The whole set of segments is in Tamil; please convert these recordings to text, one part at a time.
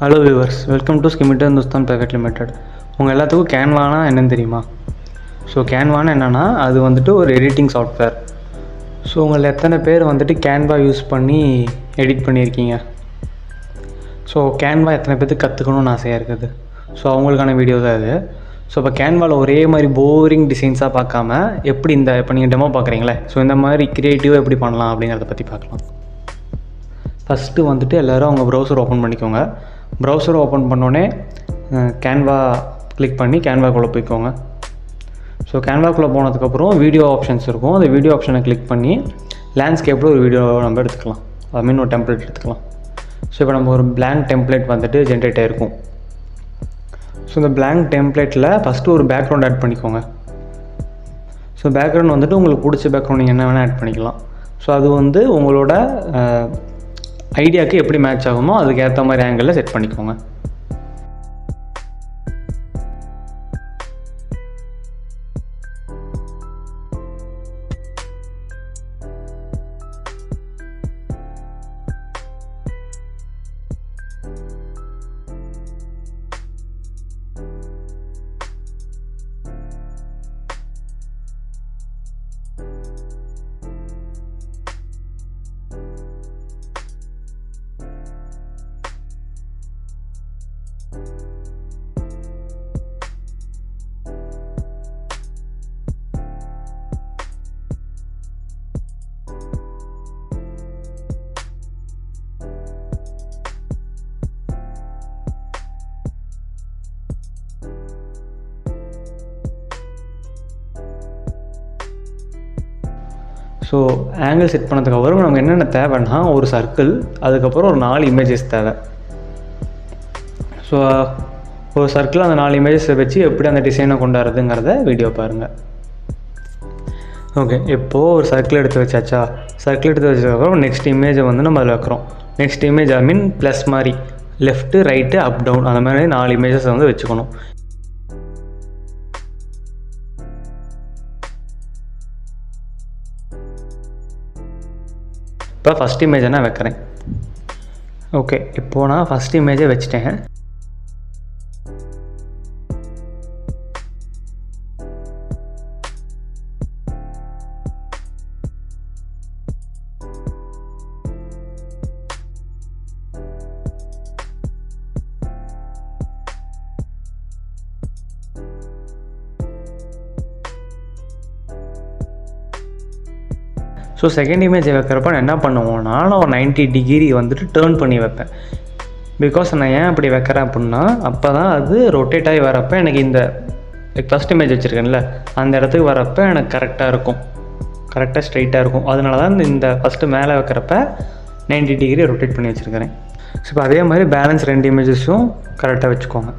Hello viewers, welcome to Schmitt Hindustan private limited. உங்கள் எல்லாத்துக்கும் கேன்வானா என்னென்னு தெரியுமா? ஸோ கேன்வானா என்னென்னா அது வந்துட்டு ஒரு எடிட்டிங் சாஃப்ட்வேர். ஸோ உங்களை எத்தனை பேர் வந்துட்டு கேன்வா யூஸ் பண்ணி எடிட் பண்ணியிருக்கீங்க? ஸோ கேன்வா எத்தனை பேருக்கு கற்றுக்கணும்னு ஆசையாக இருக்குது. ஸோ அவங்களுக்கான வீடியோ தான் இது. ஸோ இப்போ கேன்வாவில் ஒரே மாதிரி போரிங் டிசைன்ஸாக பார்க்காம எப்படி இப்போ நீங்கள் டெமோ பார்க்குறீங்களே, ஸோ இந்த மாதிரி க்ரியேட்டிவாக எப்படி பண்ணலாம் அப்படிங்கிறத பற்றி பார்க்கலாம். ஃபஸ்ட்டு வந்துட்டு எல்லோரும் அவங்க ப்ரௌசர் ஓப்பன் பண்ணிக்கோங்க. ப்ரௌசர் ஓப்பன் பண்ணோடனே கேன்வா கிளிக் பண்ணி கேன்வாக்குள்ளே போய்க்கோங்க. ஸோ கேன்வாக்குள்ளே போனதுக்கப்புறம் வீடியோ ஆப்ஷன்ஸ் இருக்கும். அந்த வீடியோ ஆப்ஷனை கிளிக் பண்ணி லேண்ட்ஸ்கேப்பில் ஒரு வீடியோ நம்ம எடுத்துக்கலாம். ஒரு டெம்ப்ளேட் எடுத்துக்கலாம். ஸோ இப்போ நம்ம ஒரு பிளாங்க் டெம்ப்ளேட் வந்துட்டு ஜென்ரேட் ஆகிருக்கும். ஸோ இந்த பிளாங்க் டெம்ப்ளேட்டில் ஃபஸ்ட்டு ஒரு பேக்ரவுண்ட் ஆட் பண்ணிக்கோங்க. ஸோ பேக்ரவுண்ட் வந்துட்டு உங்களுக்கு பிடிச்ச பேக்ரவுண்ட் நீங்கள் என்ன வேணால் ஆட் பண்ணிக்கலாம். ஸோ அது வந்து உங்களோட ஐடியாவுக்கு எப்படி மேட்ச் ஆகுமோ அதுக்கு ஏற்ற மாதிரி ஆங்கிளில் செட் பண்ணிக்கோங்க. ஸோ ஆங்கிள் செட் பண்ணதுக்கப்புறம் நமக்கு என்னென்ன தேவைன்னா ஒரு சர்க்கிள், அதுக்கப்புறம் ஒரு 4 இமேஜஸ் தேவை. ஸோ ஒரு சர்க்கிள் அந்த 4 இமேஜஸை வச்சு எப்படி அந்த டிசைனை கொண்டாடுறதுங்கிறத வீடியோ பாருங்கள். ஓகே, இப்போது ஒரு சர்க்கிள் எடுத்து வச்சாச்சா? சர்க்கிள் எடுத்து வச்சதுக்கப்புறம் நெக்ஸ்ட் இமேஜை வந்து நம்ம அதில் வைக்கிறோம். நெக்ஸ்ட் இமேஜ் ப்ளஸ் மாதிரி லெஃப்ட்டு ரைட்டு அப் டவுன் அந்த மாதிரி 4 இமேஜஸை வந்து வச்சுக்கணும். இப்போ ஃபஸ்ட் இமேஜை நான் வைக்கிறேன். ஓகே, இப்போது நான் ஃபஸ்ட் இமேஜை வச்சுட்டேன். ஸோ செகண்ட் இமேஜை வைக்கிறப்ப நான் என்ன பண்ணுவோன்னா, நான் ஒரு 90 டிகிரி வந்துட்டு டேர்ன் பண்ணி வைப்பேன். பிகாஸ் நான் ஏன் அப்படி வைக்கிறேன் அப்படின்னா, அப்போ தான் அது ரொட்டேட் ஆகி வரப்போ எனக்கு இந்த ஃபஸ்ட் இமேஜ் வச்சுருக்கேன்ல அந்த இடத்துக்கு வரப்போ எனக்கு கரெக்டாக இருக்கும், கரெக்டாக ஸ்ட்ரைட்டாக இருக்கும். அதனால தான் இந்த ஃபஸ்ட்டு மேலே வைக்கிறப்ப 90 டிகிரி ரொட்டேட் பண்ணி வச்சுருக்கிறேன். ஸோ இப்போ அதே மாதிரி பேலன்ஸ் 2 இமேஜஸும் கரெக்டாக வச்சுக்கோங்க.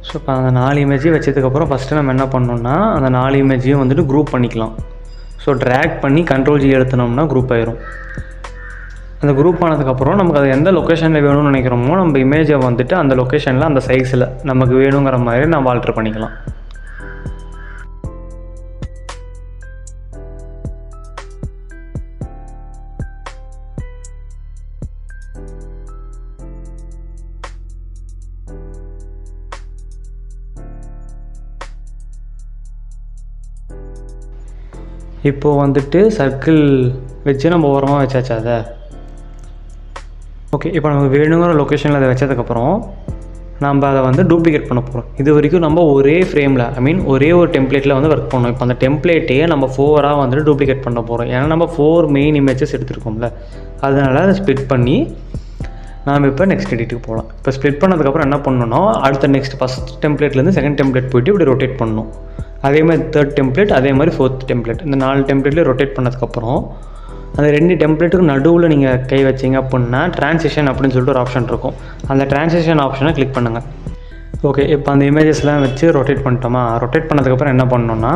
ஸோ இப்போ அந்த 4 இமேஜையும் வச்சதுக்கப்புறம் ஃபஸ்ட்டு நம்ம என்ன பண்ணணும்னா அந்த 4 இமேஜையும் வந்துட்டு குரூப் பண்ணிக்கலாம். ஸோ ட்ராக் பண்ணி Ctrl+G எடுத்துனோம்னா குரூப் ஆயிரும். அந்த குரூப் ஆனதுக்கப்புறம் நமக்கு அது எந்த லொக்கேஷனில் வேணும்னு நினைக்கிறோமோ நம்ம இமேஜை வந்துட்டு அந்த லொக்கேஷனில் அந்த சைஸில் நமக்கு வேணுங்கிற மாதிரி நம்ம ஆல்ட்ரு பண்ணிக்கலாம். இப்போது வந்துட்டு சர்க்கிள் வச்சு நம்ம ஓரமாக வச்சாச்சு அதை. ஓகே, இப்போ நமக்கு வேணுங்கிற லொக்கேஷனில் அதை வச்சதுக்கப்புறம் நம்ம அதை வந்து டூப்ளிகேட் பண்ண போகிறோம். இது வரைக்கும் நம்ம ஒரே ஃப்ரேமில் ஒரே ஒரு டெம்ப்ளேட்டில் வந்து ஒர்க் பண்ணோம். இப்போ அந்த டெம்ப்ளேட்டையே நம்ம 4ஆக வந்துட்டு டூப்ளிகேட் பண்ண போகிறோம். ஏன்னா நம்ம 4 மெயின் இமேஜஸ் எடுத்துருக்கோம்ல, அதனால் அதை ஸ்ப்ளிட் பண்ணி நாம் இப்போ நெக்ஸ்ட் எடிட்டுக்கு போகலாம். இப்போ ஸ்ப்ளிட் பண்ணதுக்கப்புறம் என்ன பண்ணணும்னா அடுத்த நெக்ஸ்ட் ஃபஸ்ட் டெம்ப்ளேட்லேருந்து செகண்ட் டெம்ப்ளேட் போய்ட்டு இப்படி ரொட்டேட் பண்ணணும். அதே மாதிரி தேர்ட் டெம்ப்ளேட், அதே மாதிரி ஃபோர்த் டெம்ப்ளேட், இந்த 4 டெம்ப்ளேட்லேயும் ரொட்டேட் பண்ணதுக்கப்புறம் அந்த 2 டெம்ப்ளேட்டுக்கு நடுவில் நீங்கள் கை வச்சிங்க அப்படின்னா ட்ரான்சிஷன் அப்படின்னு சொல்லிட்டு ஒரு ஆப்ஷன் இருக்கும். அந்த ட்ரான்சிஷன் ஆப்ஷனை கிளிக் பண்ணுங்கள். ஓகே, இப்போ அந்த இமேஜஸ்லாம் வச்சு ரொட்டேட் பண்ணிட்டோமா? ரொட்டேட் பண்ணதுக்கப்புறம் என்ன பண்ணணும்னா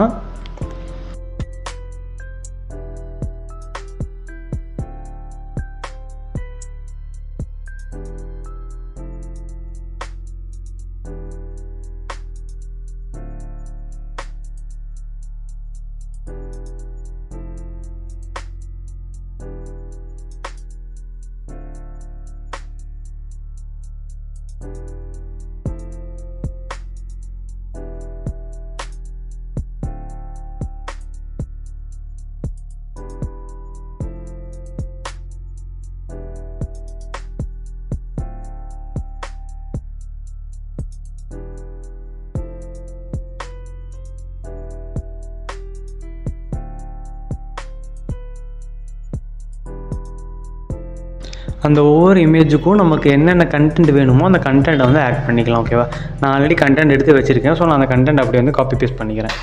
அந்த ஒவ்வொரு இமேஜுக்கும் நமக்கு என்னென்ன கண்டென்ட் வேணுமோ அந்த கண்டென்ட்டை வந்து ஆட் பண்ணிக்கலாம். ஓகேவா? நான் ஆல்ரெடி கண்டென்ட் எடுத்து வச்சுருக்கேன். ஸோ நான் அந்த கண்டென்ட் அப்படி வந்து காப்பி பேஸ்ட் பண்ணிக்கிறேன்.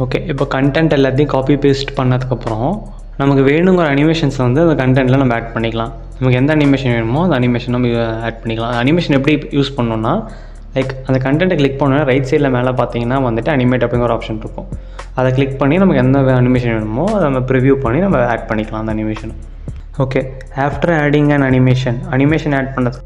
ஓகே, இப்போ கண்டென்ட் எல்லாத்தையும் காப்பி பேஸ்ட் பண்ணதுக்கப்புறம் நமக்கு வேணுங்கிற அனிமேஷன்ஸை வந்து அந்த கண்டென்ட்டில் நம்ம ஆட் பண்ணிக்கலாம். நமக்கு எந்த அனிமேஷன் வேணுமோ அந்த அனிமேஷன் நம்ம ஆட் பண்ணிக்கலாம். அந்த அனிமேஷன் எப்படி யூஸ் பண்ணோன்னா லைக் அந்த கண்டென்ட்டை கிளிக் பண்ணோன்னா ரைட் சைடில் மேலே பார்த்தீங்கன்னா வந்துட்டு அனிமேட் அப்படிங்கிற ஒரு ஆப்ஷன் இருக்கும். அதை கிளிக் பண்ணி நமக்கு எந்த அனிமேஷன் வேணுமோ அதை நம்ம ப்ரிவ்யூ பண்ணி நம்ம ஆட் பண்ணிக்கலாம் அந்த அனிமேஷனை. Okay, after adding and animation add பண்ணது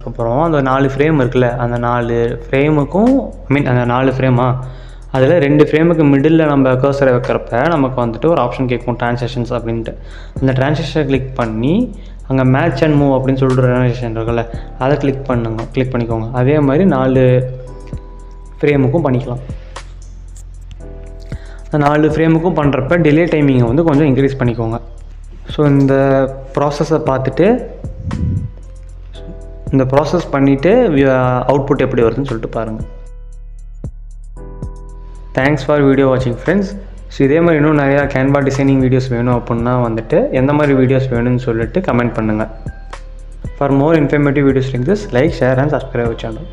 அப்புறம் அந்த 4 ஃப்ரேம் இருக்குல்ல, அந்த 4 ஃப்ரேமுக்கும் அந்த 4 ஃப்ரேமா அதில் 2 ஃப்ரேமுக்கு மிடில் நம்ம கர்சரை வைக்கிறப்ப நமக்கு வந்துட்டு ஒரு ஆப்ஷன் கேட்கும் ட்ரான்சாக்ஷன்ஸ் அப்படின்ட்டு. அந்த ட்ரான்சாக்ஷனை கிளிக் பண்ணி அங்கே மேட்ச் அண்ட் மூவ் அப்படின்னு சொல்லிட்டு ட்ரான்சாக்ஷன் இருக்குல்ல, அதை கிளிக் பண்ணிக்கோங்க. அதே மாதிரி 4 ஃப்ரேமுக்கும் பண்ணிக்கலாம். அந்த 4 ஃப்ரேமுக்கும் பண்ணுறப்ப டிலே டைமிங்கை வந்து கொஞ்சம் இன்க்ரீஸ் பண்ணிக்கோங்க. ஸோ இந்த ப்ராசஸை பார்த்துட்டு இந்த ப்ராசஸ் பண்ணிவிட்டு அவுட்புட் எப்படி வருதுன்னு சொல்லிட்டு பாருங்கள். தேங்க்ஸ் ஃபார் வீடியோ வாட்சிங் ஃப்ரெண்ட்ஸ். ஸோ இதே மாதிரி இன்னும் நிறையா கேன்வா டிசைனிங் வீடியோஸ் வேணும் அப்படின்னா வந்துட்டு எந்த மாதிரி வீடியோஸ் வேணும்னு சொல்லிட்டு கமெண்ட் பண்ணுங்கள். For more informative videos like this, like, share and subscribe channel.